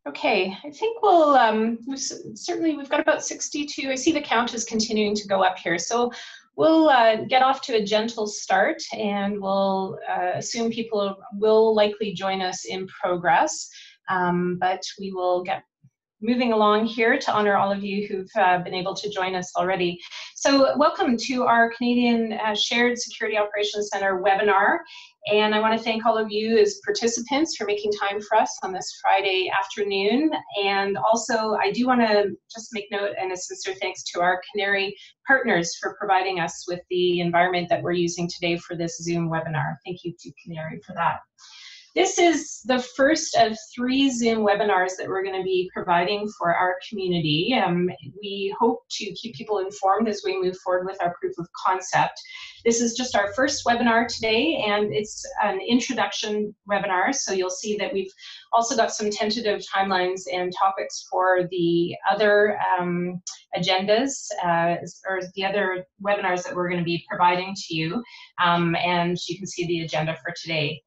Okay, I think we'll, we've got about 62, I see the count is continuing to go up here, so we'll get off to a gentle start, and we'll assume people will likely join us in progress, but we will get moving along here to honor all of you who've been able to join us already. So welcome to our Canadian Shared Security Operations Centre webinar. And I want to thank all of you as participants for making time for us on this Friday afternoon. And also, I do want to just make note and a sincere thanks to our Canary partners for providing us with the environment that we're using today for this Zoom webinar. Thank you to Canary for that. This is the first of 3 Zoom webinars that we're going to be providing for our community. We hope to keep people informed as we move forward with our proof of concept. This is just our first webinar today, and it's an introduction webinar, so you'll see that we've also got some tentative timelines and topics for the other agendas, or the other webinars that we're going to be providing to you, and you can see the agenda for today.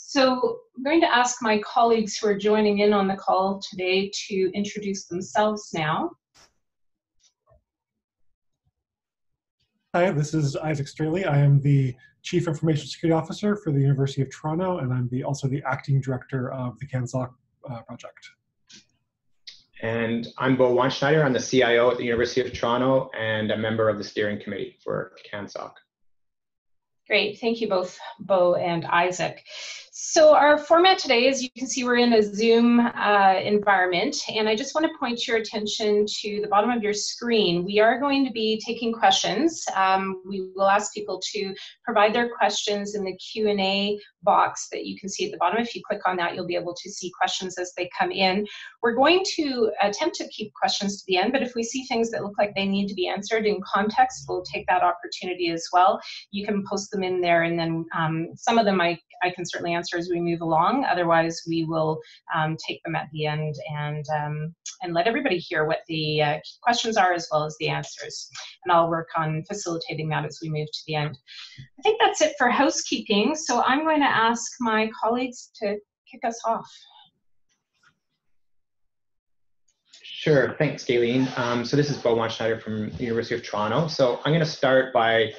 So I'm going to ask my colleagues who are joining in on the call today to introduce themselves now. Hi, this is Isaac Straley. I am the Chief Information Security Officer for the University of Toronto, and I'm also the Acting Director of the CANSSOC project. And I'm Bo Weinschneider. I'm the CIO at the University of Toronto and a member of the steering committee for CANSSOC. Great, thank you both, Bo and Isaac. So our format today, as you can see, we're in a Zoom environment, and I just want to point your attention to the bottom of your screen. We are going to be taking questions. We will ask people to provide their questions in the Q&A box that you can see at the bottom. If you click on that, you'll be able to see questions as they come in. We're going to attempt to keep questions to the end, but if we see things that look like they need to be answered in context, we'll take that opportunity as well. You can post them in there, and then some of them I can certainly answer as we move along. Otherwise, we will take them at the end and let everybody hear what the questions are as well as the answers. And I'll work on facilitating that as we move to the end. I think that's it for housekeeping. So I'm going to ask my colleagues to kick us off. Sure, thanks, Gayleen. So this is Bo Weinschneider from the University of Toronto. So I'm going to start by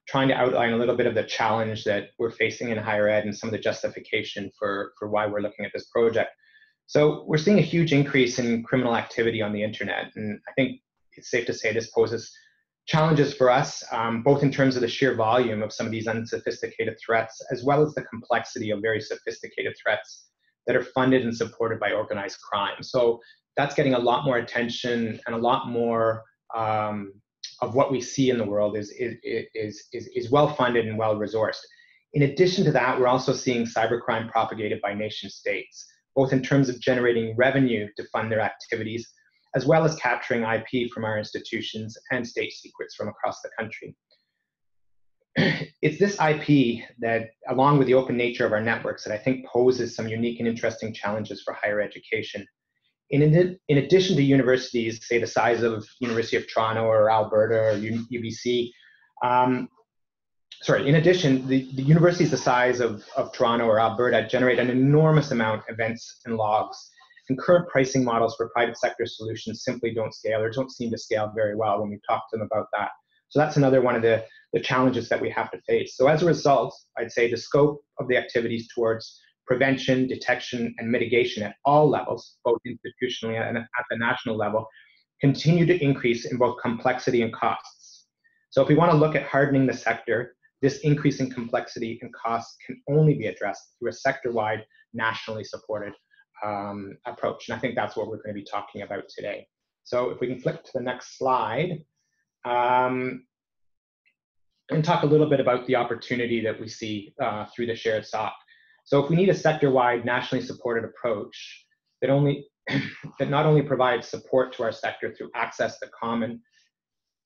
trying to outline a little bit of the challenge that we're facing in higher ed and some of the justification for why we're looking at this project. So we're seeing a huge increase in criminal activity on the internet, and I think it's safe to say this poses challenges for us, both in terms of the sheer volume of some of these unsophisticated threats, as well as the complexity of very sophisticated threats that are funded and supported by organized crime. So that's getting a lot more attention, and a lot more of what we see in the world is well funded and well resourced. In addition to that, we're also seeing cybercrime propagated by nation states, both in terms of generating revenue to fund their activities, as well as capturing IP from our institutions and state secrets from across the country. It's this IP that, along with the open nature of our networks, that I think poses some unique and interesting challenges for higher education. In addition to universities, say the size of University of Toronto or Alberta or UBC, in addition, the universities the size of Toronto or Alberta generate an enormous amount of events and logs. And current pricing models for private sector solutions simply don't scale, or don't seem to scale very well when we talk to them about that. So that's another one of the challenges that we have to face. So as a result, I'd say the scope of the activities towards prevention, detection, and mitigation at all levels, both institutionally and at the national level, continue to increase in both complexity and costs. So if we want to look at hardening the sector, this increase in complexity and costs can only be addressed through a sector-wide, nationally supported approach. And I think that's what we're going to be talking about today. So if we can flip to the next slide, and talk a little bit about the opportunity that we see through the shared SOC. So if we need a sector-wide, nationally supported approach that not only provides support to our sector through access to common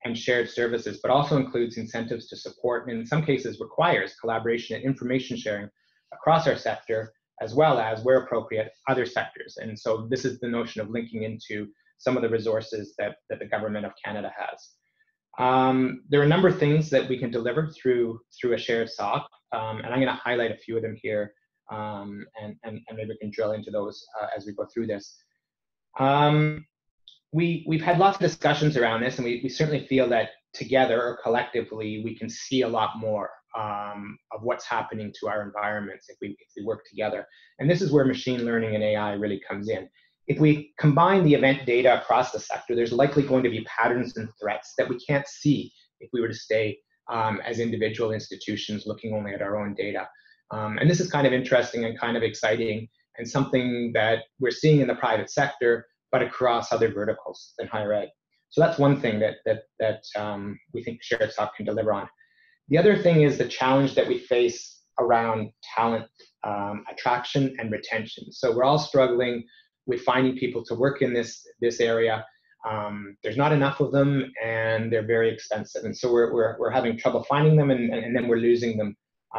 and shared services, but also includes incentives to support, and in some cases requires collaboration and information sharing across our sector, as well as, where appropriate, other sectors. And so this is the notion of linking into some of the resources that the Government of Canada has. There are a number of things that we can deliver through a shared SOC, and I'm going to highlight a few of them here, and maybe we can drill into those as we go through this. We've had lots of discussions around this, and we certainly feel that together or collectively we can see a lot more of what's happening to our environments if we work together. And this is where machine learning and AI really comes in. If we combine the event data across the sector, there's likely going to be patterns and threats that we can't see if we were to stay as individual institutions looking only at our own data. And this is kind of interesting and kind of exciting, and something that we're seeing in the private sector, but across other verticals than higher ed. So that's one thing that we think SharedSoc can deliver on. The other thing is the challenge that we face around talent attraction and retention. So we're all struggling with finding people to work in this area. There's not enough of them, and they're very expensive. And so we're having trouble finding them, and then we're losing them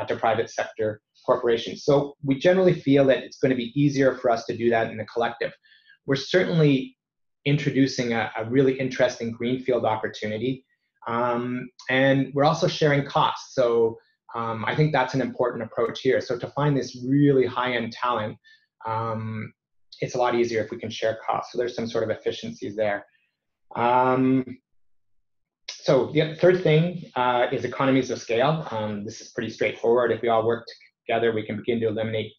to private sector corporations. So we generally feel that it's going to be easier for us to do that in the collective. We're certainly introducing a really interesting greenfield opportunity. And we're also sharing costs. So I think that's an important approach here. So to find this really high-end talent, it's a lot easier if we can share costs. So there's some sort of efficiencies there. So the third thing is economies of scale. This is pretty straightforward. If we all work together, we can begin to eliminate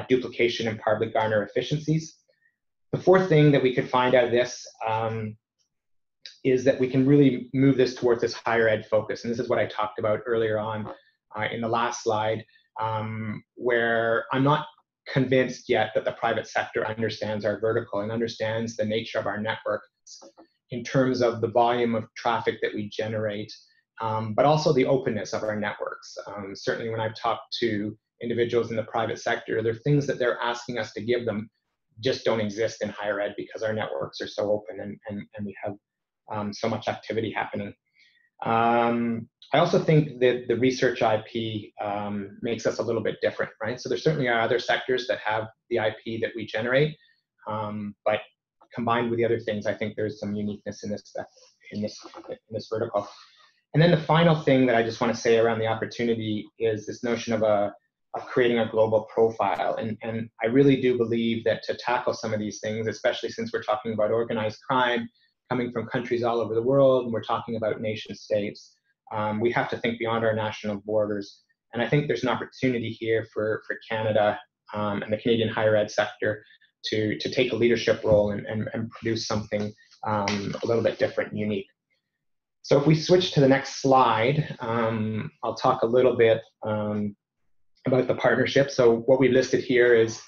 duplication and probably garner efficiencies. The fourth thing that we could find out of this is that we can really move this towards this higher ed focus. And this is what I talked about earlier on in the last slide, where I'm not convinced yet that the private sector understands our vertical and understands the nature of our network in terms of the volume of traffic that we generate, but also the openness of our networks. Certainly when I've talked to individuals in the private sector, there are things that they're asking us to give them just don't exist in higher ed because our networks are so open and we have so much activity happening. I also think that the research IP makes us a little bit different, right? So there certainly are other sectors that have the IP that we generate, but combined with the other things, I think there's some uniqueness in this vertical. And then the final thing that I just want to say around the opportunity is this notion of creating a global profile. And I really do believe that to tackle some of these things, especially since we're talking about organized crime coming from countries all over the world, and we're talking about nation states, we have to think beyond our national borders. And I think there's an opportunity here for Canada and the Canadian higher ed sector to take a leadership role and produce something a little bit different and unique. So if we switch to the next slide, I'll talk a little bit about the partnership. So what we listed here is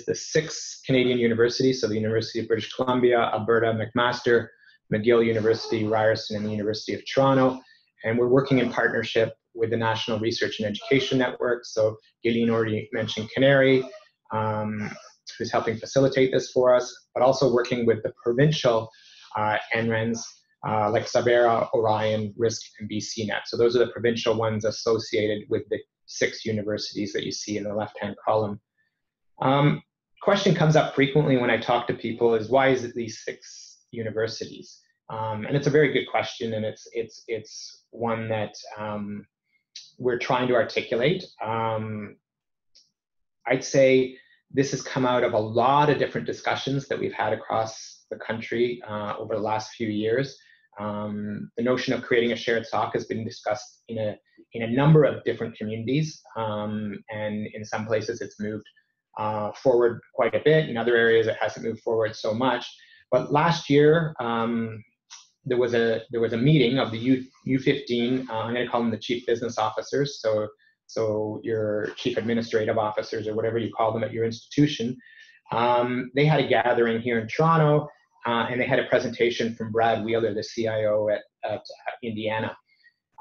the 6 Canadian universities, so the University of British Columbia, Alberta, McMaster, McGill University, Ryerson, and the University of Toronto. And we're working in partnership with the National Research and Education Network. So Gillian already mentioned Canary, who's helping facilitate this for us, but also working with the provincial NRENs like Sabera, Orion, RISC, and BCNet. So those are the provincial ones associated with the 6 universities that you see in the left-hand column. Question comes up frequently when I talk to people is, why is it these 6 universities? And it's a very good question, and it's one that we're trying to articulate. I'd say this has come out of a lot of different discussions that we've had across the country over the last few years. The notion of creating a shared SOC has been discussed in a number of different communities, and in some places it's moved forward quite a bit. In other areas it hasn't moved forward so much. But last year there was a meeting of the U15. I'm going to call them the chief business officers. So your chief administrative officers, or whatever you call them at your institution. They had a gathering here in Toronto, and they had a presentation from Brad Wheeler, the CIO at Indiana.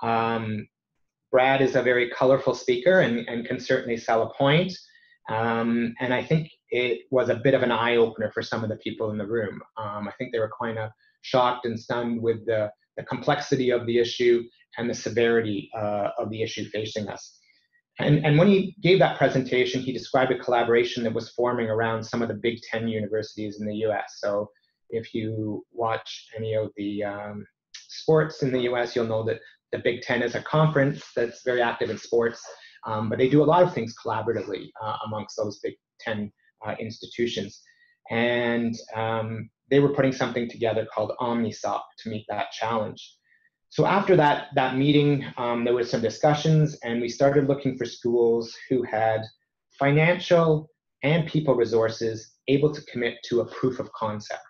Brad is a very colorful speaker and can certainly sell a point. And I think it was a bit of an eye-opener for some of the people in the room. I think they were kind of shocked and stunned with the complexity of the issue and the severity of the issue facing us. And when he gave that presentation, he described a collaboration that was forming around some of the Big 10 universities in the US. So if you watch any of the sports in the US, you'll know that the Big 10 is a conference that's very active in sports, but they do a lot of things collaboratively amongst those Big 10 institutions. And they were putting something together called OmniSOC to meet that challenge. So after that meeting, there was some discussions, and we started looking for schools who had financial and people resources able to commit to a proof of concept.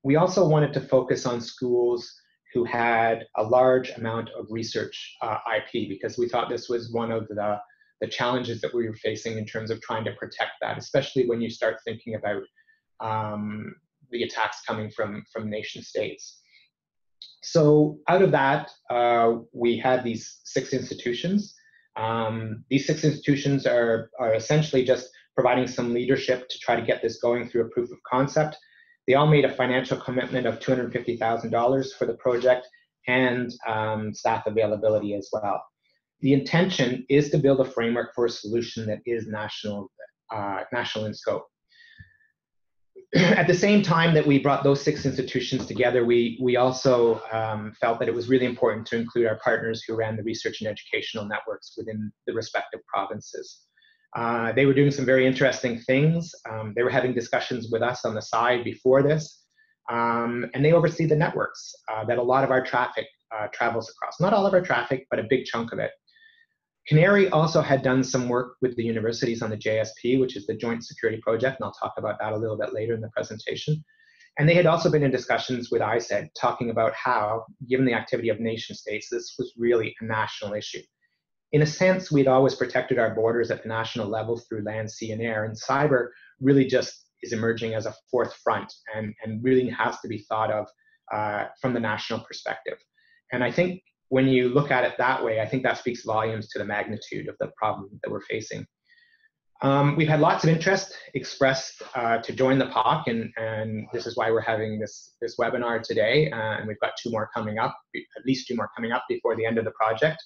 We also wanted to focus on schools who had a large amount of research IP, because we thought this was one of the challenges that we were facing in terms of trying to protect that, especially when you start thinking about the attacks coming from nation states. So out of that, we had these 6 institutions. These 6 institutions are essentially just providing some leadership to try to get this going through a proof of concept. They all made a financial commitment of $250,000 for the project, and staff availability as well. The intention is to build a framework for a solution that is national in scope. At the same time that we brought those 6 institutions together, we also felt that it was really important to include our partners who ran the research and educational networks within the respective provinces. They were doing some very interesting things. They were having discussions with us on the side before this, and they oversee the networks that a lot of our traffic travels across. Not all of our traffic, but a big chunk of it. Canary also had done some work with the universities on the JSP, which is the Joint Security Project, and I'll talk about that a little bit later in the presentation. And they had also been in discussions with ISED, talking about how, given the activity of nation states, this was really a national issue. In a sense, we'd always protected our borders at the national level through land, sea, and air, and cyber really just is emerging as a 4th front and really has to be thought of from the national perspective. And I think when you look at it that way, I think that speaks volumes to the magnitude of the problem that we're facing. We've had lots of interest expressed to join the POC, and this is why we're having this webinar today, and we've got 2 more coming up, at least 2 more coming up before the end of the project.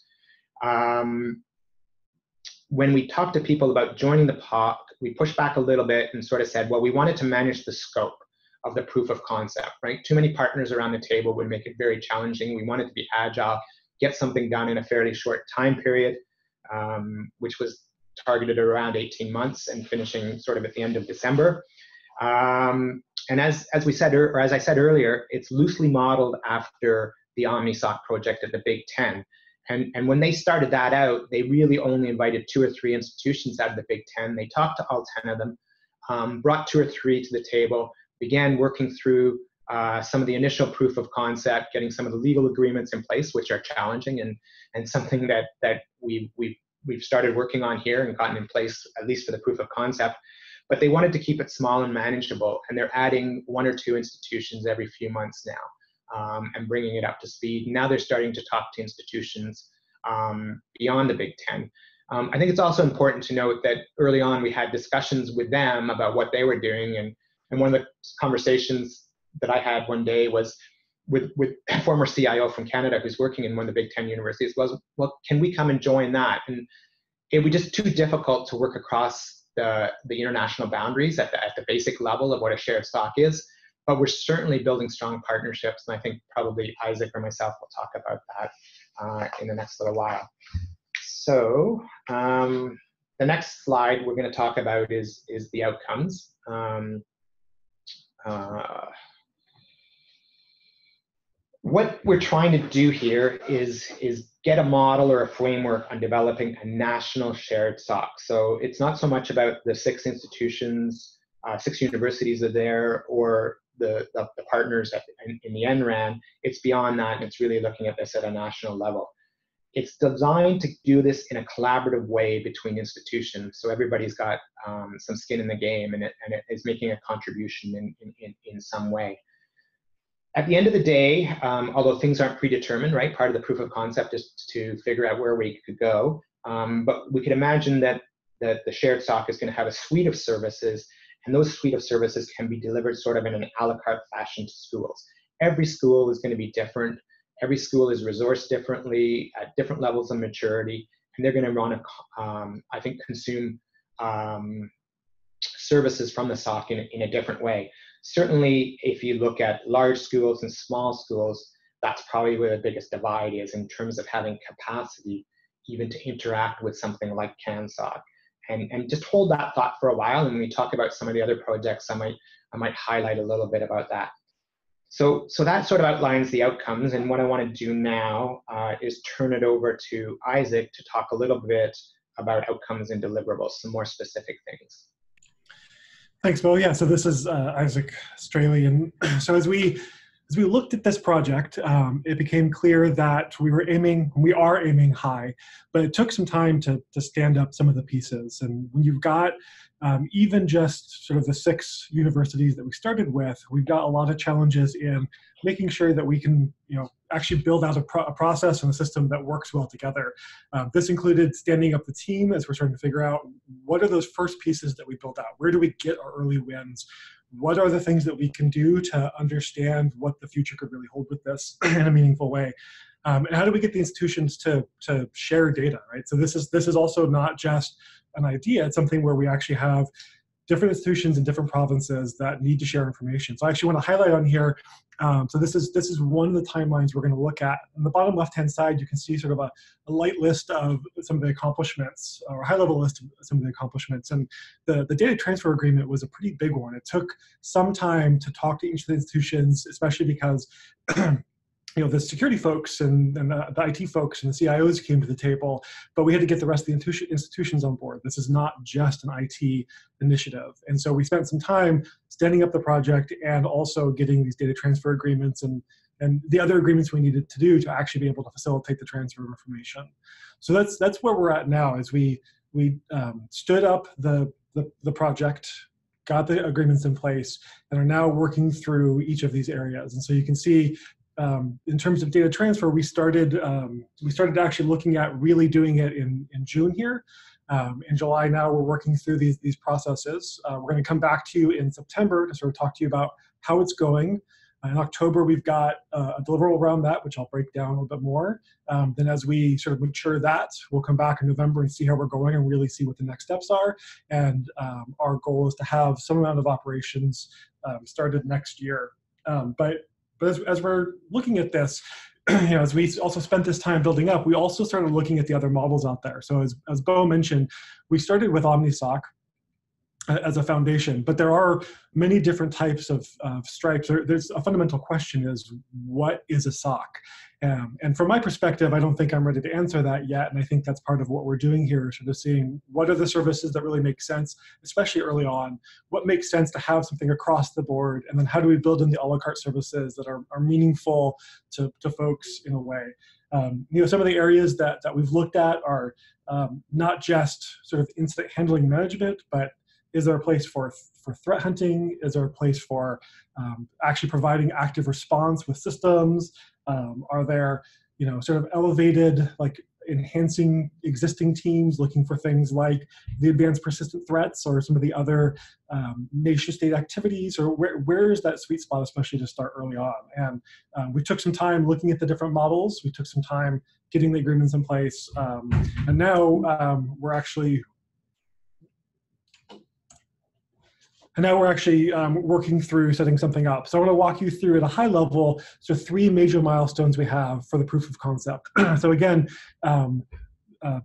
When we talked to people about joining the POC, we pushed back a little bit and sort of said, well, we wanted to manage the scope of the proof of concept, right? Too many partners around the table would make it very challenging. We wanted to be agile, get something done in a fairly short time period, which was targeted around 18 months and finishing sort of at the end of December. And as we said, or as I said earlier, it's loosely modeled after the OmniSOC project at the Big Ten. And when they started that out, they really only invited 2 or 3 institutions out of the Big Ten. They talked to all 10 of them, brought 2 or 3 to the table, began working through some of the initial proof of concept, getting some of the legal agreements in place, which are challenging and something that we've started working on here and gotten in place, at least for the proof of concept. But they wanted to keep it small and manageable, and they're adding 1 or 2 institutions every few months now. And bringing it up to speed. Now they're starting to talk to institutions beyond the Big Ten. I think it's also important to note that early on we had discussions with them about what they were doing, and one of the conversations that I had one day was with a former CIO from Canada who's working in one of the Big Ten universities was, well, can we come and join that? And it was just too difficult to work across the international boundaries at the basic level of what a shared SOC is. But we're certainly building strong partnerships, and I think probably Isaac or myself will talk about that in the next little while. So the next slide we're going to talk about is the outcomes. What we're trying to do here is get a model or a framework on developing a national shared SOC. So it's not so much about the 6 institutions, 6 universities are there, or the partners in the NRAN. It's beyond that, and it's really looking at this at a national level. It's designed to do this in a collaborative way between institutions, so everybody's got some skin in the game, and it is making a contribution in some way. At the end of the day, although things aren't predetermined, right, part of the proof of concept is to figure out where we could go, but we could imagine that the shared SOC is going to have a suite of services, and those suite of services can be delivered sort of in an a la carte fashion to schools. Every school is going to be different. Every school is resourced differently at different levels of maturity, and they're going to want to, I think, consume services from the SOC in a different way. Certainly, if you look at large schools and small schools, that's probably where the biggest divide is in terms of having capacity even to interact with something like CANSSOC. and just hold that thought for a while. And when we talk about some of the other projects, I might highlight a little bit about that. So that sort of outlines the outcomes. And what I want to do now is turn it over to Isaac to talk a little bit about outcomes and deliverables, some more specific things. Thanks, Bo. Yeah, so this is Isaac Straley. And so as we looked at this project, it became clear that we are aiming high, but it took some time to stand up some of the pieces. And when you've got even just sort of the 6 universities that we started with, we've got a lot of challenges in making sure that we can, actually build out a process and a system that works well together. This included standing up the team as we're starting to figure out what are those first pieces that we build out? Where do we get our early wins? What are the things that we can do to understand what the future could really hold with this in a meaningful way? And how do we get the institutions to share data, right? So this is also not just an idea. It's something where we actually have different institutions in different provinces that need to share information. So I actually want to highlight on here. So this is one of the timelines we're going to look at. On the bottom left-hand side, you can see sort of a light list of some of the accomplishments, or a high-level list of some of the accomplishments. And the data transfer agreement was a pretty big one. It took some time to talk to each of the institutions, especially because the security folks and the IT folks and the CIOs came to the table, but we had to get the rest of the institutions on board. This is not just an IT initiative. And so we spent some time standing up the project and also getting these data transfer agreements and the other agreements we needed to do to actually be able to facilitate the transfer of information. So that's where we're at now, as we stood up the project, got the agreements in place, and are now working through each of these areas. And so you can see in terms of data transfer, we started actually looking at really doing it in June here. In July now, we're working through these processes. We're going to come back to you in September to sort of talk to you about how it's going. In October, we've got a deliverable around that, which I'll break down a little bit more. Then as we sort of mature that, we'll come back in November and see how we're going and really see what the next steps are. And our goal is to have some amount of operations started next year. But as we're looking at this, as we also spent this time building up, we also started looking at the other models out there. So as Bo mentioned, we started with OmniSOC as a foundation, but there are many different types of stripes. There's a fundamental question is, what is a SOC? And from my perspective, I don't think I'm ready to answer that yet. And I think that's part of what we're doing here, sort of seeing what are the services that really make sense, especially early on, what makes sense to have something across the board, and then how do we build in the a la carte services that are meaningful to folks in a way. Some of the areas that we've looked at are not just sort of incident handling management, but is there a place for threat hunting? Is there a place for actually providing active response with systems? Are there, sort of elevated, like enhancing existing teams, looking for things like the advanced persistent threats or some of the other nation state activities, or where is that sweet spot, especially to start early on? And we took some time looking at the different models. We took some time getting the agreements in place. And now we're actually working through setting something up. So I want to walk you through at a high level, so 3 major milestones we have for the proof of concept. So again,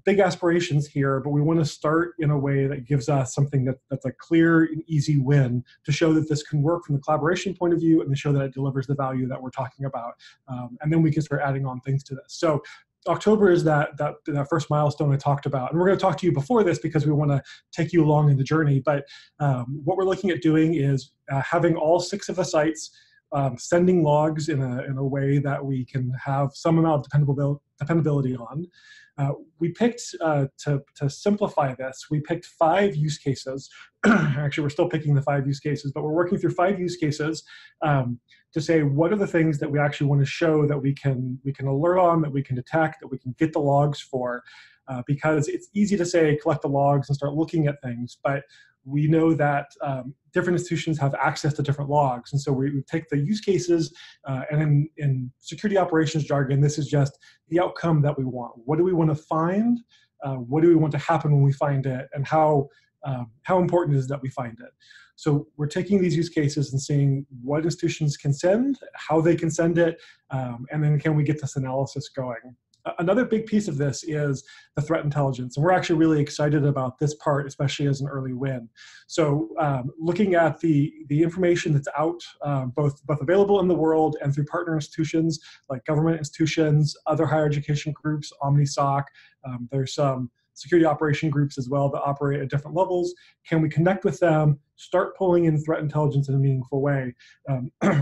big aspirations here, but we want to start in a way that gives us something that's a clear and easy win to show that this can work from the collaboration point of view and to show that it delivers the value that we're talking about. And then we can start adding on things to this. So October is that first milestone I talked about. And we're going to talk to you before this because we want to take you along in the journey. But what we're looking at doing is having all 6 of the sites sending logs in a way that we can have some amount of dependability on. We picked, to simplify this, we picked 5 use cases. Actually, we're still picking the 5 use cases, but we're working through 5 use cases to say what are the things that we actually want to show that we can alert on, that we can detect, that we can get the logs for, because it's easy to say collect the logs and start looking at things, but we know that different institutions have access to different logs. And so we take the use cases, and in security operations jargon, this is just the outcome that we want. What do we want to find? What do we want to happen when we find it? And how important is it that we find it? So we're taking these use cases and seeing what institutions can send, how they can send it, and then can we get this analysis going? Another big piece of this is the threat intelligence. And we're actually really excited about this part, especially as an early win. So looking at the information that's out, both available in the world and through partner institutions like government institutions, other higher education groups, OmniSOC, there's some security operation groups as well that operate at different levels. Can we connect with them, start pulling in threat intelligence in a meaningful way?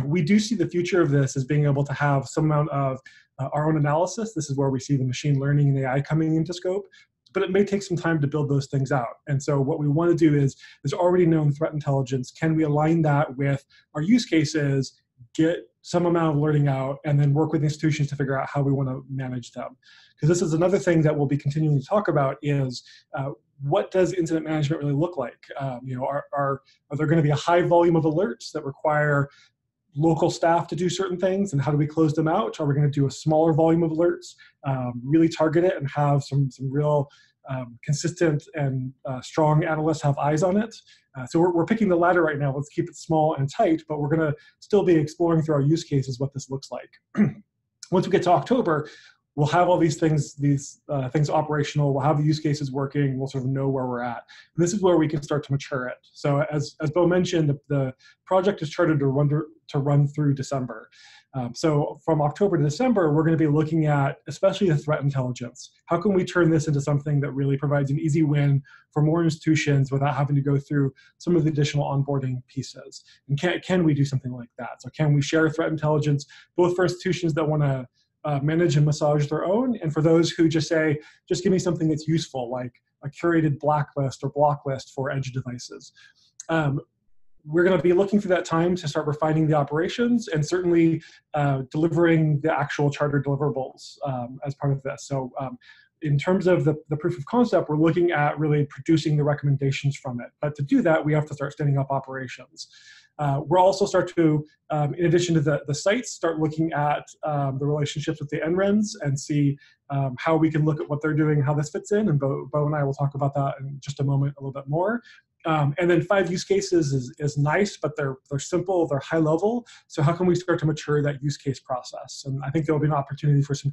We do see the future of this as being able to have some amount of our own analysis. This is where we see the machine learning and AI coming into scope, but it may take some time to build those things out. And so what we want to do is, there's already known threat intelligence. Can we align that with our use cases, get some amount of learning out, and then work with institutions to figure out how we want to manage them? Because this is another thing that we'll be continuing to talk about is what does incident management really look like? You know, are there going to be a high volume of alerts that require local staff to do certain things, and how do we close them out? Are we going to do a smaller volume of alerts, really target it and have some real consistent and strong analysts have eyes on it? So we're picking the latter right now. Let's keep it small and tight, but we're going to still be exploring through our use cases what this looks like. Once we get to October, we'll have all these things operational. We'll have the use cases working. We'll sort of know where we're at. And this is where we can start to mature it. So as Bo mentioned, the project is charted to run through December. So from October to December, we're going to be looking at especially the threat intelligence. How can we turn this into something that really provides an easy win for more institutions without having to go through some of the additional onboarding pieces? And can we do something like that? So can we share threat intelligence both for institutions that want to manage and massage their own, and for those who just say, just give me something that's useful, like a curated blacklist or block list for edge devices. We're going to be looking through that time to start refining the operations and certainly delivering the actual charter deliverables as part of this. So in terms of the proof of concept, we're looking at really producing the recommendations from it. But to do that, we have to start standing up operations. We'll also start to, in addition to the sites, start looking at the relationships with the NRENs and see how we can look at what they're doing, how this fits in. And Bo and I will talk about that in just a moment a little bit more. And then 5 use cases is nice, but they're simple, they're high level. So how can we start to mature that use case process? And I think there'll be an opportunity for some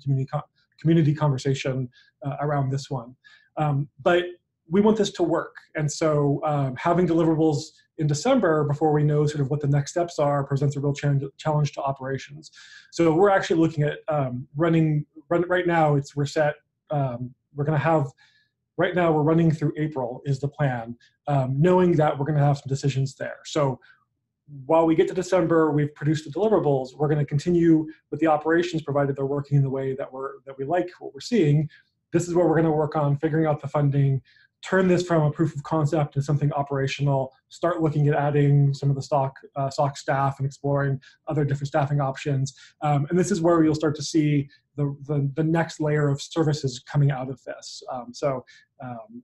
community conversation around this one. But we want this to work. And so having deliverables in December before we know sort of what the next steps are presents a real challenge to operations. So we're actually looking at right now right now we're running through April is the plan, knowing that we're going to have some decisions there. So while we get to December, we've produced the deliverables, we're going to continue with the operations provided they're working in the way that we like what we're seeing. This is where we're going to work on figuring out the funding, turn this from a proof of concept to something operational, start looking at adding some of the SOC staff and exploring other different staffing options. And this is where you'll start to see the next layer of services coming out of this.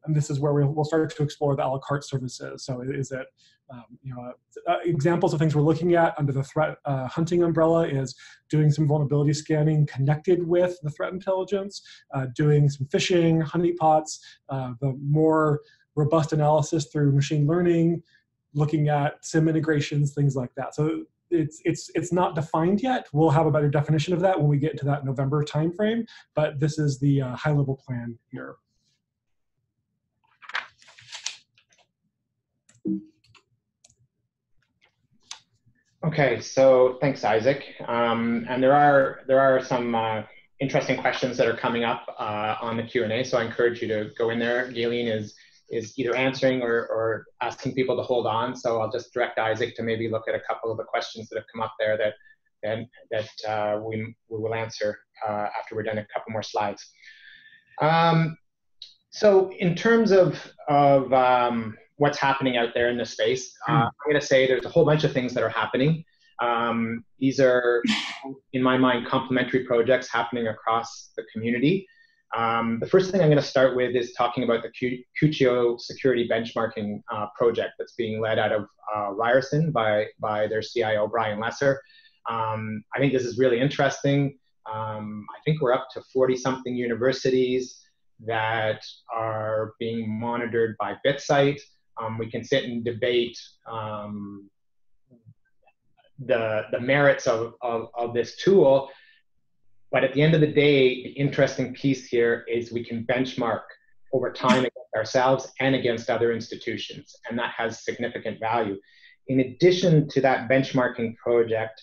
And this is where we'll start to explore the a la carte services. So is it, examples of things we're looking at under the threat hunting umbrella is doing some vulnerability scanning connected with the threat intelligence, doing some phishing, honeypots, the more robust analysis through machine learning, looking at SIM integrations, things like that. So it's not defined yet. We'll have a better definition of that when we get into that November timeframe, but this is the high level plan here. Okay, so thanks, Isaac. And there are some interesting questions that are coming up on the Q&A, so I encourage you to go in there. Galen is either answering or asking people to hold on, so I'll just direct Isaac to maybe look at a couple of the questions that have come up there that we will answer after we're done a couple more slides. So in terms of what's happening out there in this space, I'm going to say there's a whole bunch of things that are happening. These are, in my mind, complementary projects happening across the community. The first thing I'm going to start with is talking about the CUCIO security benchmarking project that's being led out of Ryerson by their CIO, Brian Lesser. I think this is really interesting. I think we're up to 40-something universities that are being monitored by BitSite. We can sit and debate the merits of this tool. But at the end of the day, the interesting piece here is we can benchmark over time against ourselves and against other institutions, and that has significant value. In addition to that benchmarking project,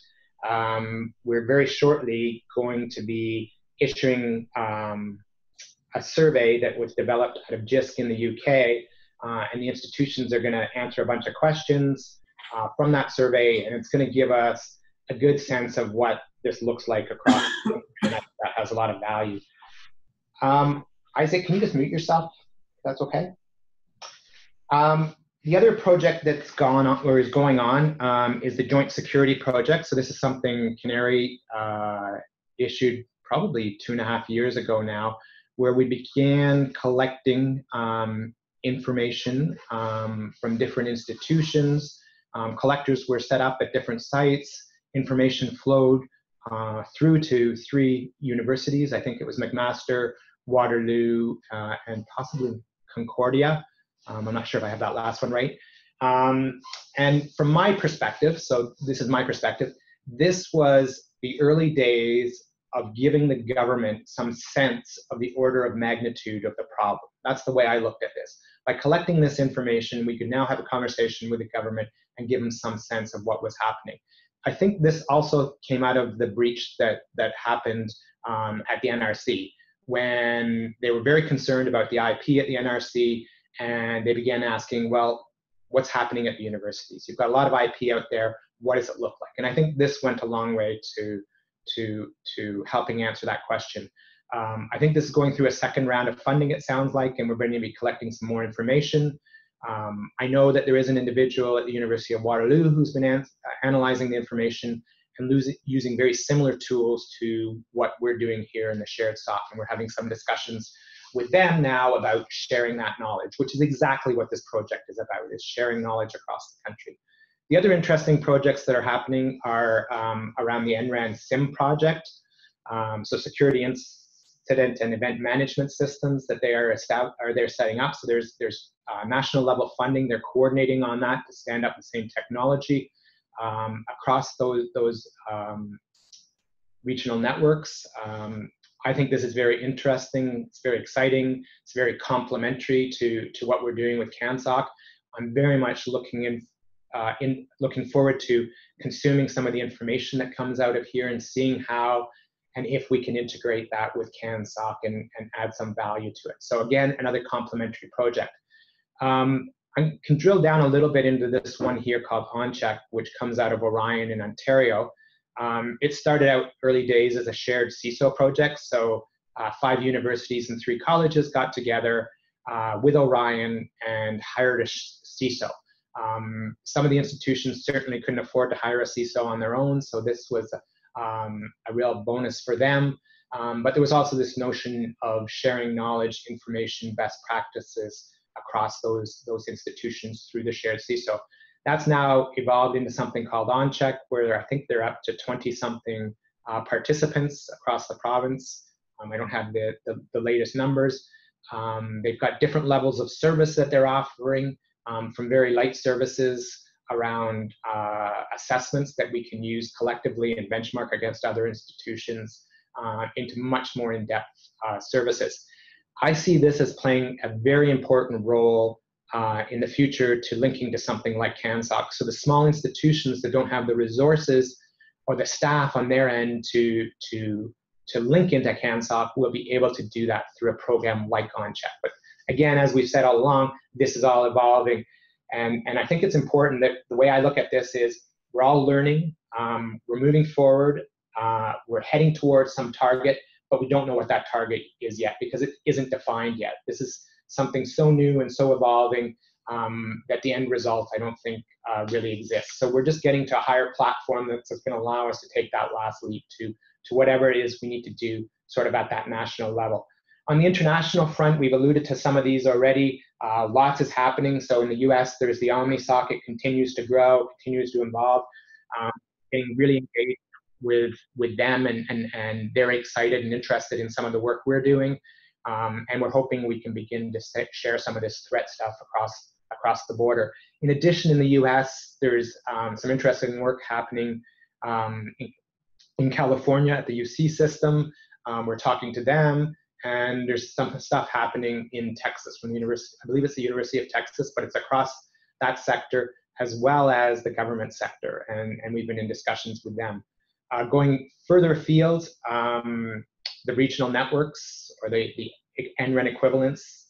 we're very shortly going to be issuing a survey that was developed out of JISC in the UK, and the institutions are going to answer a bunch of questions from that survey, and it's going to give us a good sense of what this looks like across the country, and that has a lot of value. Isaac, can you just mute yourself, if that's okay? The other project that's gone on, or is going on, is the Joint Security Project. So this is something Canary issued probably 2.5 years ago now, where we began collecting information from different institutions. Collectors were set up at different sites. Information flowed through to 3 universities. I think it was McMaster, Waterloo, and possibly Concordia. I'm not sure if I have that last one right. And from my perspective, so this is my perspective, this was the early days of giving the government some sense of the order of magnitude of the problem. That's the way I looked at this. By collecting this information, we could now have a conversation with the government and give them some sense of what was happening. I think this also came out of the breach that happened at the NRC, when they were very concerned about the IP at the NRC, and they began asking, well, what's happening at the universities? You've got a lot of IP out there. What does it look like? And I think this went a long way to helping answer that question. I think this is going through a second round of funding, it sounds like, and we're going to be collecting some more information. I know that there is an individual at the University of Waterloo who's been analyzing the information and using very similar tools to what we're doing here in the shared SOC, and we're having some discussions with them now about sharing that knowledge, which is exactly what this project is about, is sharing knowledge across the country. The other interesting projects that are happening are around the NRAN SIM project, so security incident and event management systems that they're setting up. So there's national level funding. They're coordinating on that to stand up the same technology across those regional networks. I think this is very interesting. It's very exciting. It's very complementary to what we're doing with CANSSOC. I'm very much looking forward to consuming some of the information that comes out of here and seeing how and if we can integrate that with CANSSOC and add some value to it. So again, another complementary project. I can drill down a little bit into this one here called OnCheck, which comes out of Orion in Ontario. It started out early days as a shared CISO project. So 5 universities and 3 colleges got together with Orion and hired a CISO. Some of the institutions certainly couldn't afford to hire a CISO on their own, so this was a real bonus for them. But there was also this notion of sharing knowledge, information, best practices across those institutions through the shared CISO. That's now evolved into something called OnCheck, where I think they're up to 20-something participants across the province. I don't have the latest numbers. They've got different levels of service that they're offering, from very light services around assessments that we can use collectively and benchmark against other institutions, into much more in-depth services. I see this as playing a very important role in the future to linking to something like CANSSOC. So the small institutions that don't have the resources or the staff on their end to link into CANSSOC will be able to do that through a program like OnCheck. But again, as we've said all along, this is all evolving. And I think it's important that the way I look at this is we're all learning, we're moving forward, we're heading towards some target, but we don't know what that target is yet because it isn't defined yet. This is something so new and so evolving that the end result I don't think really exists. So we're just getting to a higher platform that's going to allow us to take that last leap to whatever it is we need to do sort of at that national level. On the international front, we've alluded to some of these already. Lots is happening. So in the US, there's the OmniSOC. It continues to grow, continues to evolve, getting really engaged with them, and they're excited and interested in some of the work we're doing. And we're hoping we can begin to share some of this threat stuff across the border. In addition, in the US, there's some interesting work happening in California at the UC system. We're talking to them, and there's some stuff happening in Texas from the university. I believe it's the University of Texas, but it's across that sector as well as the government sector, and we've been in discussions with them. Going further afield, the regional networks, or the NREN equivalents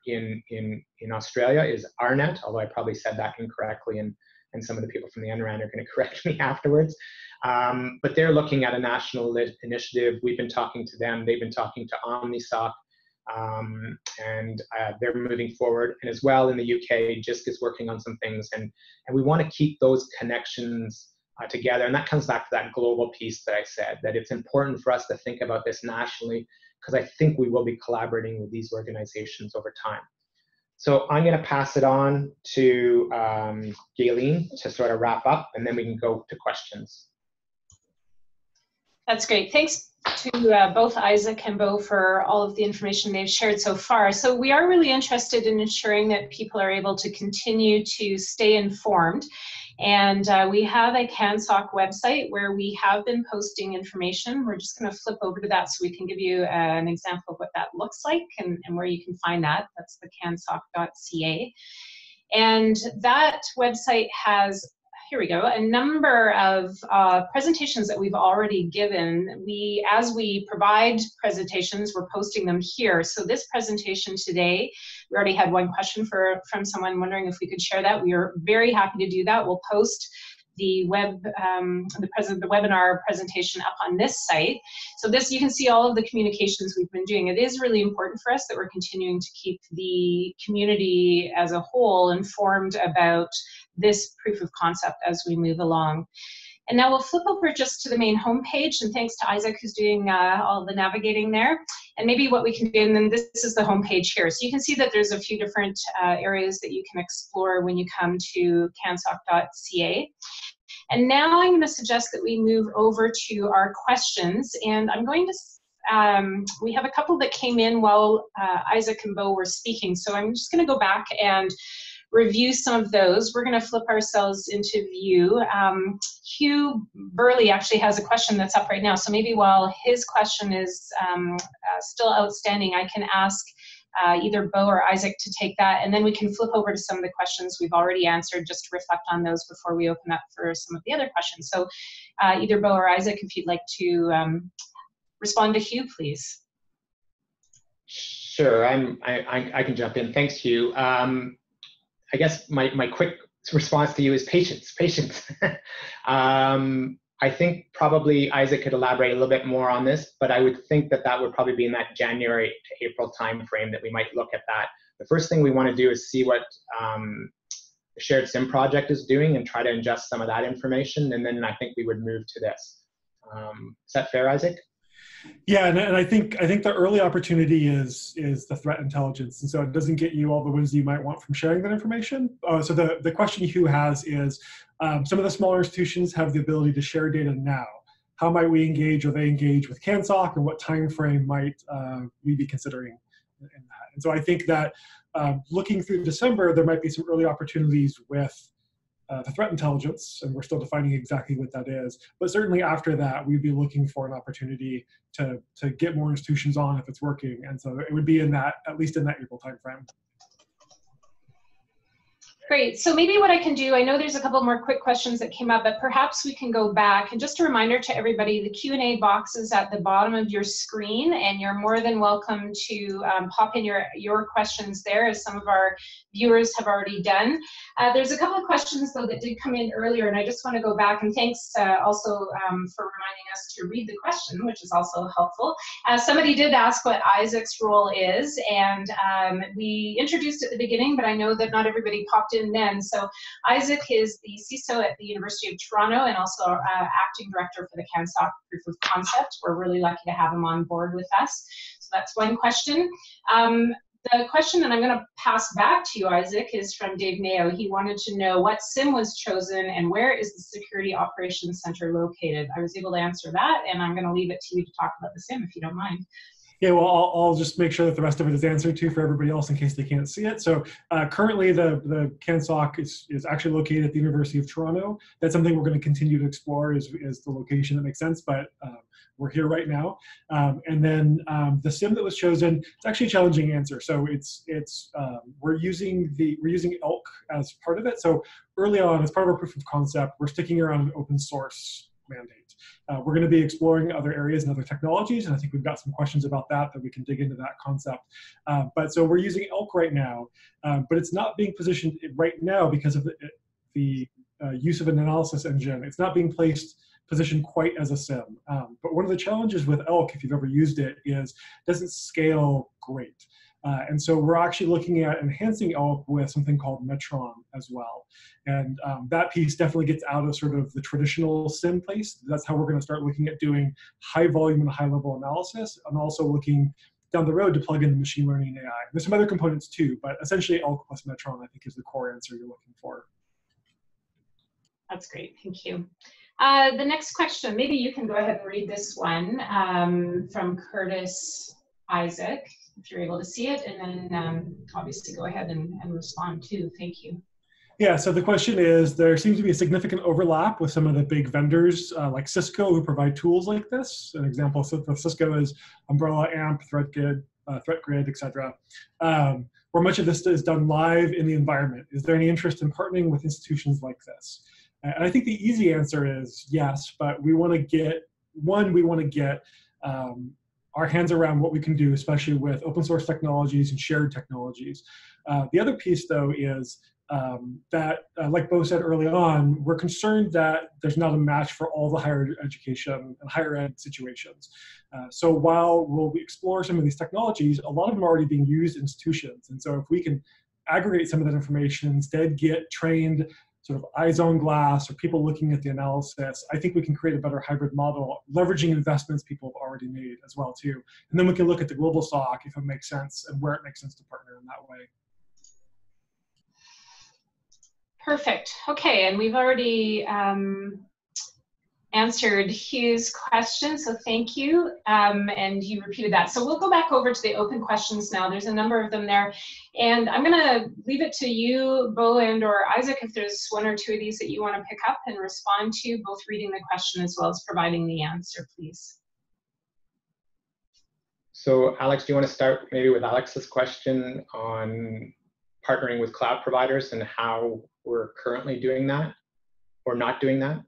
in Australia is ARNet, although I probably said that incorrectly, and some of the people from the NREN are going to correct me afterwards. But they're looking at a national initiative. We've been talking to them. They've been talking to OmniSoc, and they're moving forward. And as well in the UK, JISC is working on some things, and we want to keep those connections together. And that comes back to that global piece that I said, that it's important for us to think about this nationally, because I think we will be collaborating with these organizations over time. So I'm going to pass it on to Gayleen to sort of wrap up, and then we can go to questions. That's great. Thanks to both Isaac and Bo for all of the information they've shared so far. So we are really interested in ensuring that people are able to continue to stay informed. And we have a CANSSOC website where we have been posting information. We're just going to flip over to that so we can give you an example of what that looks like and where you can find that. That's the CANSSOC.ca. And that website has, here we go, a number of presentations that we've already given. As we provide presentations, we're posting them here. So this presentation today, we already had one question from someone wondering if we could share that. We are very happy to do that. We'll post the webinar presentation up on this site. So this, you can see all of the communications we've been doing. It is really important for us that we're continuing to keep the community as a whole informed about this proof of concept as we move along. And now we'll flip over just to the main homepage, and thanks to Isaac who's doing all the navigating there. And maybe what we can do, and then this is the homepage here. So you can see that there's a few different areas that you can explore when you come to CANSSOC.ca. And now I'm going to suggest that we move over to our questions, and I'm going to we have a couple that came in while Isaac and Bo were speaking, so I'm just going to go back and review some of those. We're going to flip ourselves into view. Hugh Burley actually has a question that's up right now, so maybe while his question is still outstanding, I can ask either Bo or Isaac to take that, and then we can flip over to some of the questions we've already answered just to reflect on those before we open up for some of the other questions. So either Bo or Isaac, if you'd like to respond to Hugh, please. Sure, I can jump in. Thanks, Hugh. I guess my quick response to you is patience. I think probably Isaac could elaborate a little bit more on this, but I would think that that would probably be in that January to April timeframe that we might look at that. The first thing we want to do is see what the Shared Sim project is doing and try to ingest some of that information, and then I think we would move to this. Is that fair, Isaac? Yeah, and I think the early opportunity is the threat intelligence, and so it doesn't get you all the wins you might want from sharing that information. So the question Hugh has is, some of the smaller institutions have the ability to share data now. How might we engage, or they engage with CANSSOC, and what time frame might we be considering in that? And so I think that looking through December, there might be some early opportunities with the threat intelligence, and we're still defining exactly what that is. But certainly after that, we'd be looking for an opportunity to get more institutions on if it's working. And so it would be in that, at least in that April timeframe. Great. So maybe what I can do, I know there's a couple more quick questions that came up, but perhaps we can go back. And just a reminder to everybody, the Q&A box is at the bottom of your screen, and you're more than welcome to pop in your questions there, as some of our viewers have already done. There's a couple of questions, though, that did come in earlier, and I just want to go back, and thanks also for reminding us to read the question, which is also helpful. Somebody did ask what Isaac's role is, and we introduced it at the beginning, but I know that not everybody popped in then. So Isaac is the CISO at the University of Toronto and also acting director for the CANSSOC Proof of Concept. We're really lucky to have him on board with us. So that's one question. The question that I'm going to pass back to you, Isaac, is from Dave Mayo. He wanted to know what SIM was chosen and where is the Security Operations Center located. I was able to answer that, and I'm going to leave it to you to talk about the SIM if you don't mind. Yeah, well, I'll just make sure that the rest of it is answered too for everybody else in case they can't see it. So currently the CANSSOC is actually located at the University of Toronto. That's something we're going to continue to explore is the location that makes sense, but we're here right now. And then the sim that was chosen, it's actually a challenging answer. So we're using ELK as part of it. So early on, as part of our proof of concept, we're sticking around an open source mandate. We're going to be exploring other areas and other technologies, and I think we've got some questions about that we can dig into that concept. But so we're using ELK right now, but it's not being positioned right now because of the use of an analysis engine. It's not being positioned quite as a sim. But one of the challenges with ELK, if you've ever used it, is it doesn't scale great. And so we're actually looking at enhancing ELK with something called Metron as well. And that piece definitely gets out of sort of the traditional sim place. That's how we're going to start looking at doing high volume and high level analysis, and also looking down the road to plug in the machine learning and AI. There's some other components too, but essentially ELK plus Metron, I think, is the core answer you're looking for. That's great, thank you. The next question, maybe you can go ahead and read this one from Curtis Isaac, if you're able to see it, and then obviously go ahead and respond too. Thank you. Yeah, so the question is, there seems to be a significant overlap with some of the big vendors like Cisco who provide tools like this. An example of Cisco is Umbrella, AMP, ThreatGrid, etc. Where much of this is done live in the environment. Is there any interest in partnering with institutions like this? And I think the easy answer is yes, but we want to get our hands around what we can do, especially with open source technologies and shared technologies. The other piece, though, is that, like Bo said early on, we're concerned that there's not a match for all the higher education and higher ed situations. So while we'll explore some of these technologies, a lot of them are already being used in institutions. And so if we can aggregate some of that information, instead get trained sort of eyes on glass or people looking at the analysis, I think we can create a better hybrid model, leveraging investments people have already made as well too. And then we can look at the global SOC if it makes sense and where it makes sense to partner in that way. Perfect. Okay, and we've already answered Hugh's question, so thank you. And you repeated that. So we'll go back over to the open questions now. There's a number of them there. And I'm going to leave it to you, Bo and or Isaac, if there's one or two of these that you want to pick up and respond to, both reading the question as well as providing the answer, please. So Alex, do you want to start maybe with Alex's question on partnering with cloud providers and how we're currently doing that or not doing that?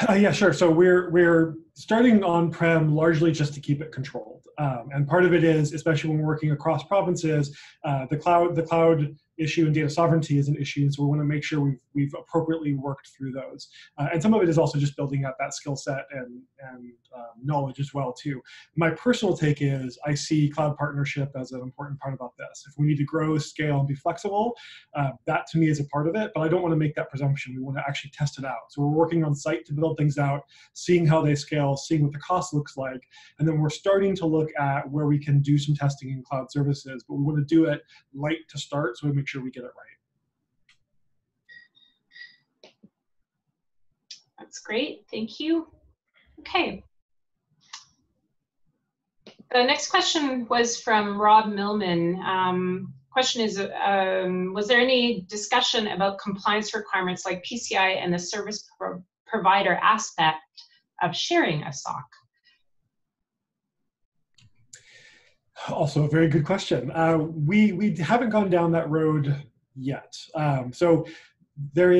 Yeah, sure. So we're starting on-prem largely just to keep it controlled. And part of it is, especially when we're working across provinces, the cloud issue and data sovereignty is an issue, and so we want to make sure we've appropriately worked through those. And some of it is also just building out that skill set and knowledge as well too. My personal take is I see cloud partnership as an important part about this. If we need to grow, scale, and be flexible, that to me is a part of it, but I don't want to make that presumption. We want to actually test it out. So we're working on site to build things out, seeing how they scale, seeing what the cost looks like, and then we're starting to look at where we can do some testing in cloud services, but we want to do it light to start so we make sure we get it right. That's great, thank you. Okay. The next question was from Rob Millman. Question is, was there any discussion about compliance requirements like PCI and the service provider aspect of sharing a SOC? Also a very good question. We haven't gone down that road yet. So there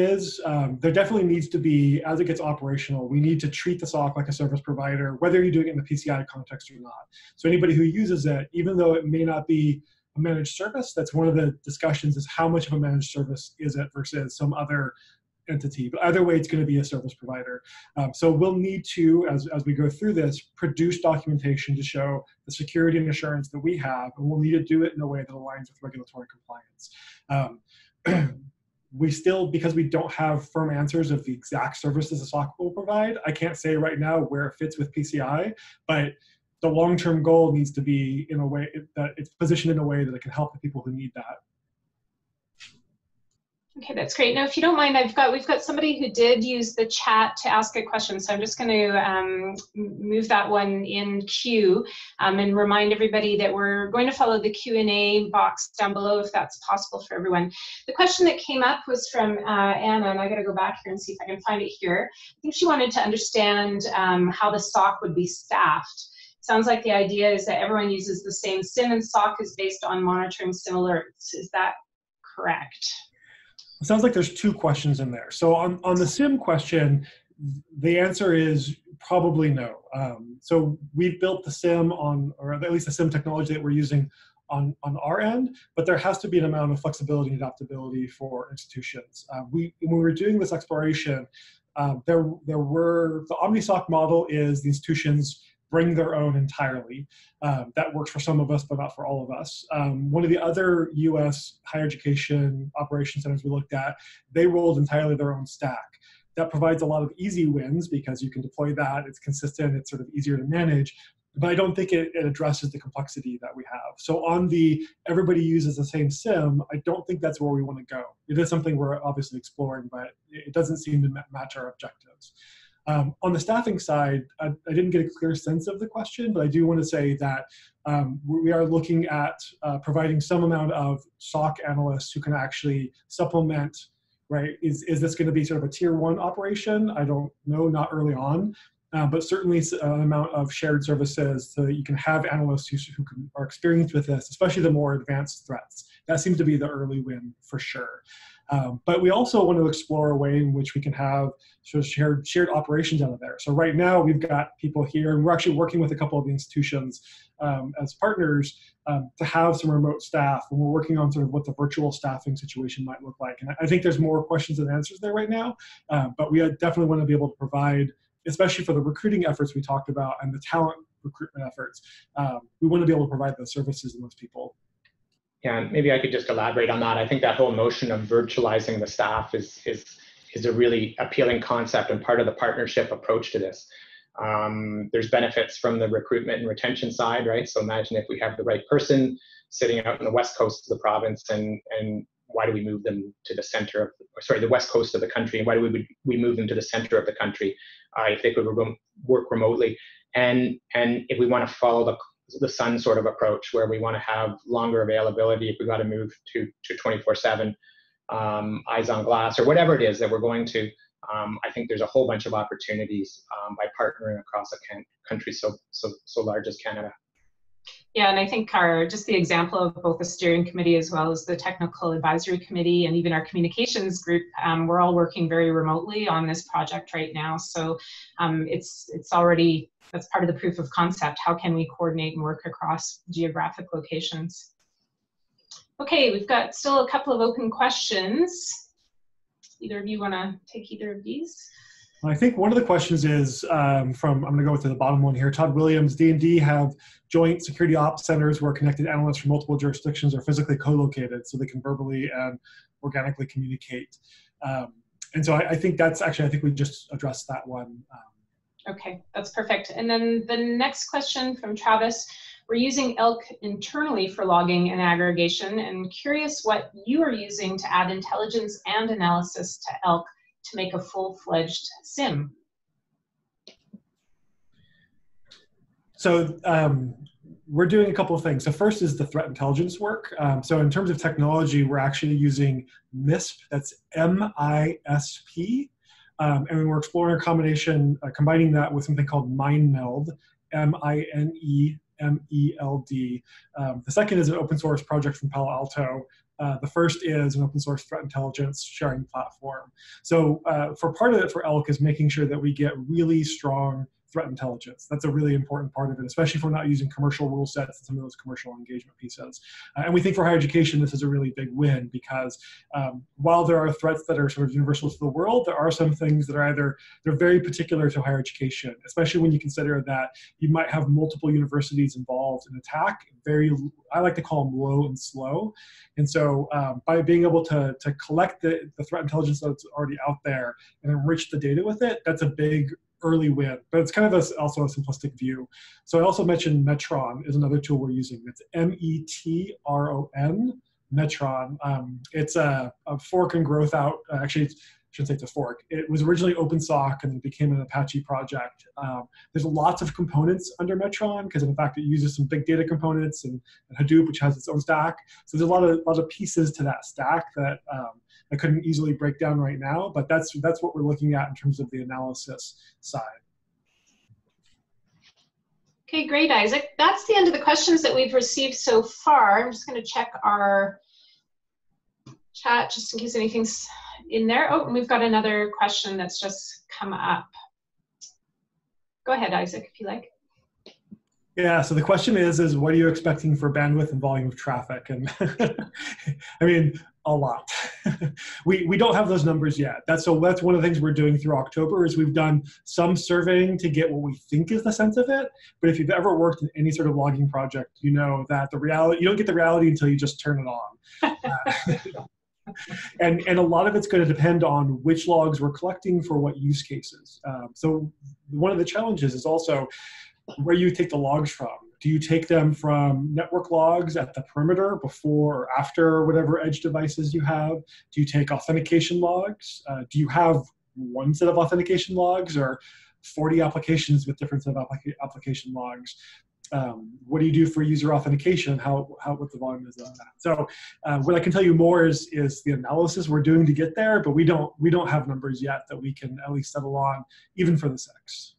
definitely needs to be, as it gets operational, we need to treat the SOC like a service provider, whether you're doing it in the PCI context or not. So anybody who uses it, even though it may not be a managed service, that's one of the discussions, is how much of a managed service is it versus some other entity. But either way, it's going to be a service provider. So we'll need to, as we go through this, produce documentation to show the security and assurance that we have, and we'll need to do it in a way that aligns with regulatory compliance. We still, because we don't have firm answers of the exact services a SOC will provide, I can't say right now where it fits with PCI, but the long-term goal needs to be in a way that it's positioned in a way that it can help the people who need that. Okay, that's great. Now, if you don't mind, we've got somebody who did use the chat to ask a question, so I'm just going to move that one in queue and remind everybody that we're going to follow the Q&A box down below if that's possible for everyone. The question that came up was from Anna, and I got to go back here and see if I can find it here. I think she wanted to understand how the SOC would be staffed. Sounds like the idea is that everyone uses the same SIM, and SOC is based on monitoring SIM alerts. Is that correct? It sounds like there's two questions in there. So on the SIM question, the answer is probably no. So we've built the SIM on, or at least the SIM technology that we're using on our end, but there has to be an amount of flexibility and adaptability for institutions. When we were doing this exploration, the OmniSOC model is the institutions bring their own entirely. That works for some of us, but not for all of us. One of the other US higher education operation centers we looked at, they rolled entirely their own stack. That provides a lot of easy wins because you can deploy that, it's consistent, it's sort of easier to manage, but I don't think it addresses the complexity that we have. So on the everybody uses the same SIM, I don't think that's where we want to go. It is something we're obviously exploring, but it doesn't seem to match our objectives. On the staffing side, I didn't get a clear sense of the question, but I do want to say that we are looking at providing some amount of SOC analysts who can actually supplement, right? Is this going to be sort of a tier 1 operation? I don't know, not early on, but certainly an amount of shared services so that you can have analysts who are experienced with this, especially the more advanced threats. That seems to be the early win for sure. But we also want to explore a way in which we can have sort of shared operations out of there. So right now we've got people here, and we're actually working with a couple of the institutions as partners to have some remote staff, and we're working on sort of what the virtual staffing situation might look like. And I think there's more questions than answers there right now, but we definitely want to be able to provide, especially for the recruiting efforts we talked about and the talent recruitment efforts, we want to be able to provide those services to those people. Yeah, and maybe I could just elaborate on that. I think that whole notion of virtualizing the staff is a really appealing concept and part of the partnership approach to this. There's benefits from the recruitment and retention side, right? So imagine if we have the right person sitting out on the west coast of the province, and why do we move them to the center of, the west coast of the country, and why do we move them to the center of the country if they could work remotely? And if we want to follow the sun sort of approach, where we want to have longer availability, if we got to move to 24/7, eyes on glass, or whatever it is that we're going to, I think there's a whole bunch of opportunities by partnering across a country so large as Canada. Yeah, and I think just the example of both the steering committee as well as the technical advisory committee and even our communications group, we're all working very remotely on this project right now. So it's already, that's part of the proof of concept. How can we coordinate and work across geographic locations? Okay, we've got still a couple of open questions. Either of you want to take either of these? I think one of the questions is I'm going to go to the bottom one here. Todd Williams, D&D have joint security ops centers where connected analysts from multiple jurisdictions are physically co-located so they can verbally and organically communicate. And so I think that's actually, I think we just addressed that one. Okay, that's perfect. And then the next question from Travis, we're using ELK internally for logging and aggregation, and curious what you are using to add intelligence and analysis to ELK to make a full-fledged SIM. So we're doing a couple of things. So first is the threat intelligence work. So in terms of technology, we're actually using MISP, that's M-I-S-P. And we're exploring a combination, combining that with something called MineMeld, M-I-N-E-M-E-L-D. The second is an open source project from Palo Alto. The first is an open source threat intelligence sharing platform. So for part of it for ELK is making sure that we get really strong threat intelligence. That's a really important part of it, especially if we're not using commercial rule sets and some of those commercial engagement pieces. And we think for higher education, this is a really big win because while there are threats that are sort of universal to the world, there are some things that are they're very particular to higher education, especially when you consider that you might have multiple universities involved in attack, I like to call them low and slow. And so by being able to collect the threat intelligence that's already out there and enrich the data with it, that's a big early win, but it's kind of also a simplistic view. So I also mentioned Metron is another tool we're using. It's M-E-T-R-O-N, Metron. It's a fork and growth out. Actually, I shouldn't say it's a fork. It was originally OpenSOC and it became an Apache project. There's lots of components under Metron because in fact it uses some big data components and Hadoop, which has its own stack. So there's a lot of pieces to that stack that I couldn't easily break down right now, but that's what we're looking at in terms of the analysis side. Okay, great, Isaac. That's the end of the questions that we've received so far. I'm just going to check our chat just in case anything's in there. Oh, and we've got another question that's just come up. Go ahead, Isaac, if you like. Yeah, so the question is what are you expecting for bandwidth and volume of traffic? And I mean, a lot. we don't have those numbers yet. That's one of the things we're doing through October is we've done some surveying to get what we think is the sense of it. But if you've ever worked in any sort of logging project, you know that you don't get the reality until you just turn it on. And a lot of it's going to depend on which logs we're collecting for what use cases. So one of the challenges is also where you take the logs from. Do you take them from network logs at the perimeter before or after whatever edge devices you have? Do you take authentication logs? Do you have one set of authentication logs or 40 applications with different set of application logs? What do you do for user authentication? What the volume is on that? So what I can tell you more is the analysis we're doing to get there, but we don't have numbers yet that we can at least settle on, even for the SEX.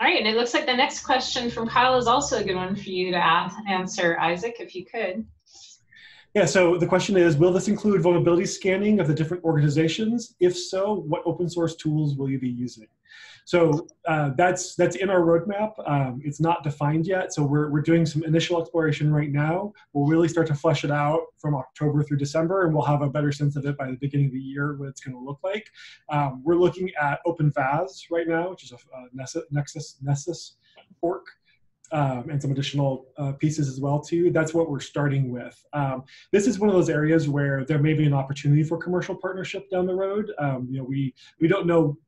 All right, and it looks like the next question from Kyle is also a good one for you to answer, Isaac, if you could. Yeah, so the question is, will this include vulnerability scanning of the different organizations? If so, what open source tools will you be using? So that's in our roadmap. It's not defined yet, so we're doing some initial exploration right now. We'll really start to flesh it out from October through December, and we'll have a better sense of it by the beginning of the year, what it's going to look like. We're looking at OpenVAS right now, which is a Nessus fork. And some additional pieces as well too. That's what we're starting with. This is one of those areas where there may be an opportunity for commercial partnership down the road. We don't know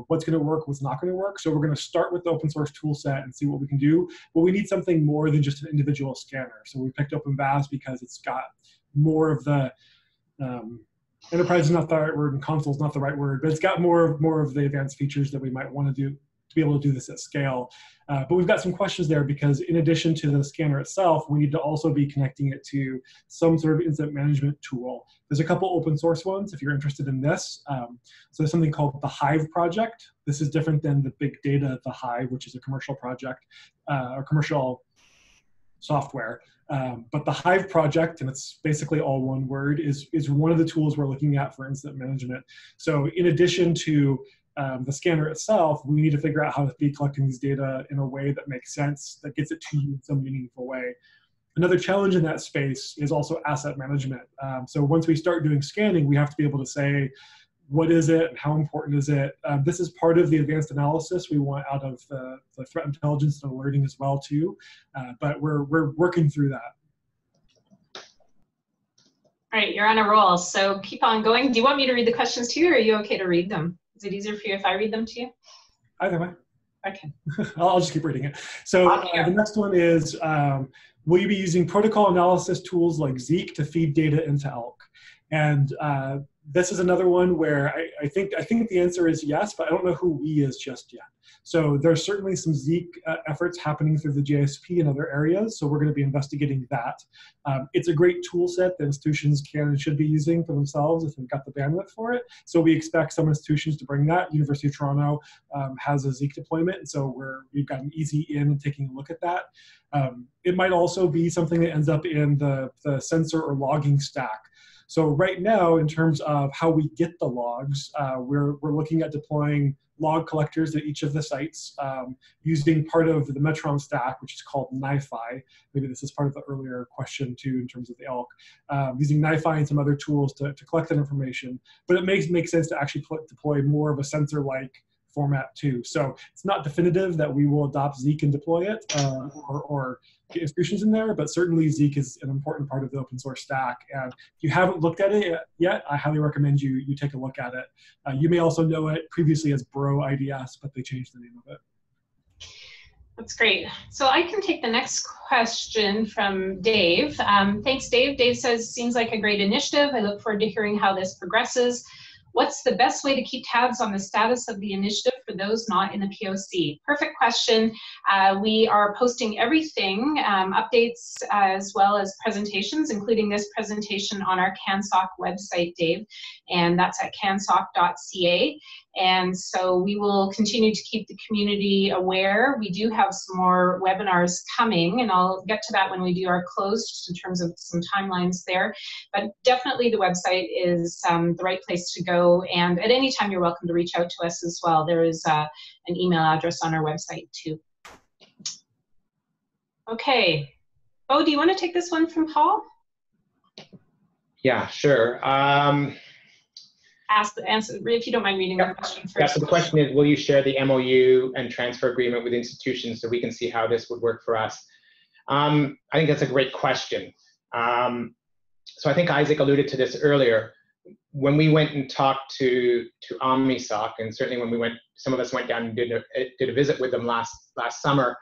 what's going to work, what's not going to work. So we're going to start with the open source tool set and see what we can do. But we need something more than just an individual scanner. So we picked OpenVAS because it's got more of the enterprise is not the right word and console is not the right word, but it's got more of the advanced features that we might want to do to be able to do this at scale. But we've got some questions there because in addition to the scanner itself, we need to also be connecting it to some sort of incident management tool. There's a couple open source ones if you're interested in this. So there's something called the Hive project. This is different than the big data, the Hive, which is a commercial project or commercial software. But the Hive project, and it's basically all one word, is one of the tools we're looking at for incident management. So in addition to the scanner itself, we need to figure out how to be collecting these data in a way that makes sense, that gets it to you in some meaningful way. Another challenge in that space is also asset management. So once we start doing scanning, we have to be able to say, what is it and how important is it? This is part of the advanced analysis we want out of the threat intelligence and alerting as well too, but we're working through that. All right, you're on a roll, so keep on going. Do you want me to read the questions to you, or are you okay to read them? Is it easier for you if I read them to you? Either way. Okay. I'll just keep reading it. So the next one is, will you be using protocol analysis tools like Zeek to feed data into ELK? And this is another one where I think the answer is yes, but I don't know who we is just yet. So there's certainly some Zeek efforts happening through the JSP and other areas, so we're going to be investigating that. It's a great tool set that institutions can and should be using for themselves if they've got the bandwidth for it. So we expect some institutions to bring that. University of Toronto has a Zeek deployment, and so we've got an easy in and taking a look at that. It might also be something that ends up in the sensor or logging stack. So right now, in terms of how we get the logs, we're looking at deploying log collectors at each of the sites using part of the Metron stack, which is called NiFi. Maybe this is part of the earlier question too, in terms of the ELK. Using NiFi and some other tools to collect that information. But it makes sense to actually deploy more of a sensor-like format too. So it's not definitive that we will adopt Zeek and deploy it or get institutions in there, but certainly Zeek is an important part of the open source stack. And if you haven't looked at it yet, I highly recommend you take a look at it. You may also know it previously as Bro IDS, but they changed the name of it. That's great. So I can take the next question from Dave. Thanks, Dave. Dave says, seems like a great initiative. I look forward to hearing how this progresses. What's the best way to keep tabs on the status of the initiative for those not in the POC? Perfect question. We are posting everything, updates as well as presentations, including this presentation on our CANSSOC website, Dave, and that's at canssoc.ca. And so we will continue to keep the community aware. We do have some more webinars coming, and I'll get to that when we do our close, just in terms of some timelines there. But definitely the website is the right place to go. And at any time, you're welcome to reach out to us as well. There is an email address on our website too. Okay. Bo, do you want to take this one from Paul? Yeah, sure. Answer if you don't mind reading the question first. Yeah, so the question is, will you share the MOU and transfer agreement with institutions so we can see how this would work for us? I think that's a great question. So I think Isaac alluded to this earlier. When we went and talked to OmniSoc, and certainly when we went, some of us went down and did a visit with them last summer,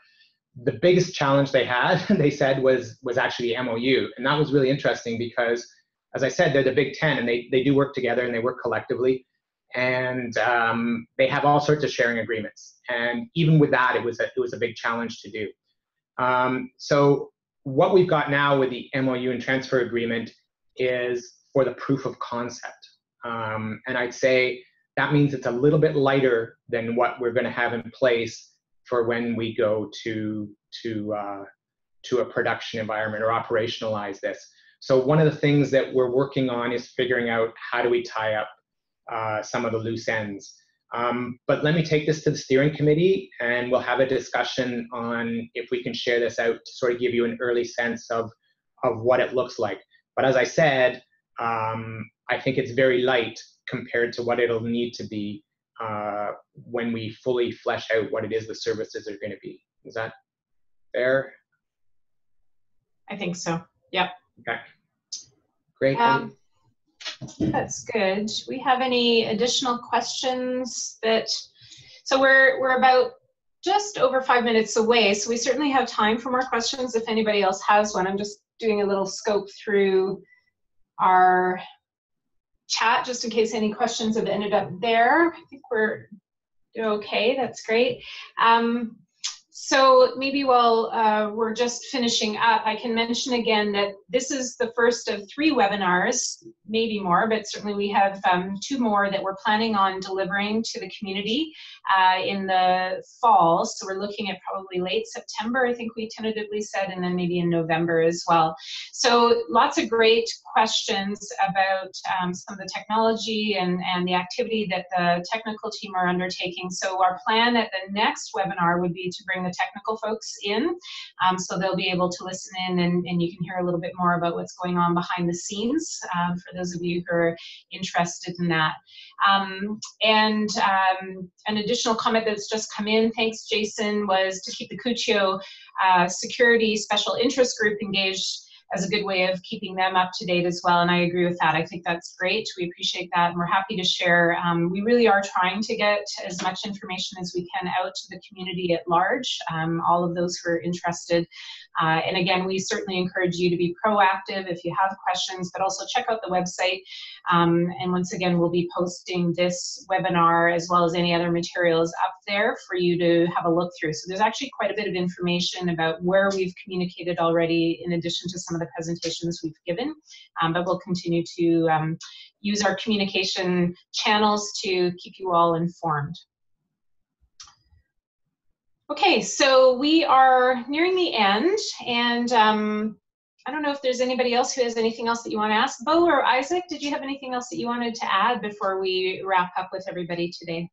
the biggest challenge they had, they said, was actually MOU. And that was really interesting because, as I said, they're the Big Ten, and they do work together and they work collectively, and they have all sorts of sharing agreements. And even with that, it was a big challenge to do. So what we've got now with the MOU and transfer agreement is for the proof of concept, and I'd say that means it's a little bit lighter than what we're going to have in place for when we go to a production environment or operationalize this. So one of the things that we're working on is figuring out how do we tie up some of the loose ends. But let me take this to the steering committee, and we'll have a discussion on if we can share this out to sort of give you an early sense of what it looks like. But as I said, I think it's very light compared to what it'll need to be when we fully flesh out what it is the services are going to be. Is that fair? I think so. Yep. Okay. Great. That's good. Do we have any additional questions so we're about just over 5 minutes away, so we certainly have time for more questions if anybody else has one. I'm just doing a little scope through our chat just in case any questions have ended up there. I think we're okay. That's great. So maybe while we're just finishing up, I can mention again that this is the first of 3 webinars, maybe more, but certainly we have 2 more that we're planning on delivering to the community in the fall. So we're looking at probably late September, I think we tentatively said, and then maybe in November as well. So lots of great questions about some of the technology and the activity that the technical team are undertaking. So our plan at the next webinar would be to bring the technical folks in, so they'll be able to listen in and you can hear a little bit more about what's going on behind the scenes for those of you who are interested in that. And an additional comment that's just come in, thanks Jason, was to keep the Cuccio security special interest group engaged as a good way of keeping them up to date as well, and I agree with that. I think that's great. We appreciate that, and we're happy to share. We really are trying to get as much information as we can out to the community at large, all of those who are interested. And again, we certainly encourage you to be proactive if you have questions, but also check out the website. And once again, we'll be posting this webinar as well as any other materials up there for you to have a look through. So there's actually quite a bit of information about where we've communicated already in addition to some of the presentations we've given, but we'll continue to use our communication channels to keep you all informed. Okay, so we are nearing the end, and I don't know if there's anybody else who has anything else that you want to ask. Bo or Isaac, did you have anything else that you wanted to add before we wrap up with everybody today?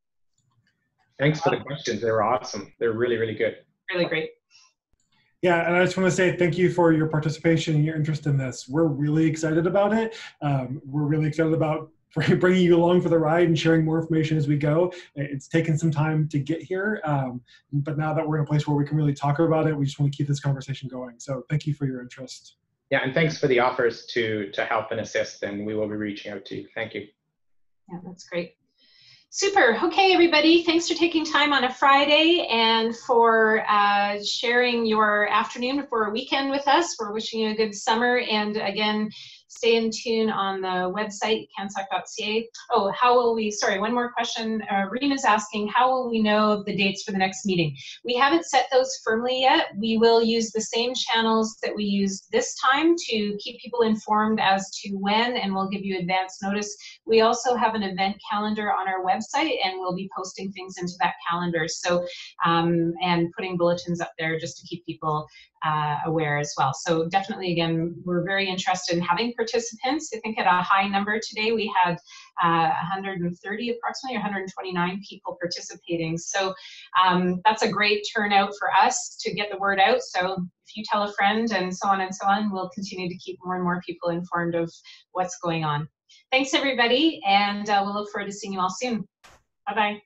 Thanks for the questions. They were awesome. They're really, really good. Really great. Yeah, and I just want to say thank you for your participation and your interest in this. We're really excited about it. We're really excited about bringing you along for the ride and sharing more information as we go. It's taken some time to get here, but now that we're in a place where we can really talk about it, we just want to keep this conversation going. So thank you for your interest. Yeah, and thanks for the offers to help and assist, and we will be reaching out to you. Thank you. Yeah, that's great. Super. Okay, everybody. Thanks for taking time on a Friday and for sharing your afternoon for a weekend with us. We're wishing you a good summer. And again, stay in tune on the website, cansoc.ca. Oh, how will we, sorry, one more question. Rena's asking, how will we know the dates for the next meeting? We haven't set those firmly yet. We will use the same channels that we used this time to keep people informed as to when, and we'll give you advance notice. We also have an event calendar on our website, and we'll be posting things into that calendar. So, and putting bulletins up there just to keep people aware as well. So definitely, again, we're very interested in having participants. I think at a high number today, we had 130 approximately, 129 people participating. So that's a great turnout for us to get the word out. So if you tell a friend and so on, we'll continue to keep more and more people informed of what's going on. Thanks, everybody, and we'll look forward to seeing you all soon. Bye-bye.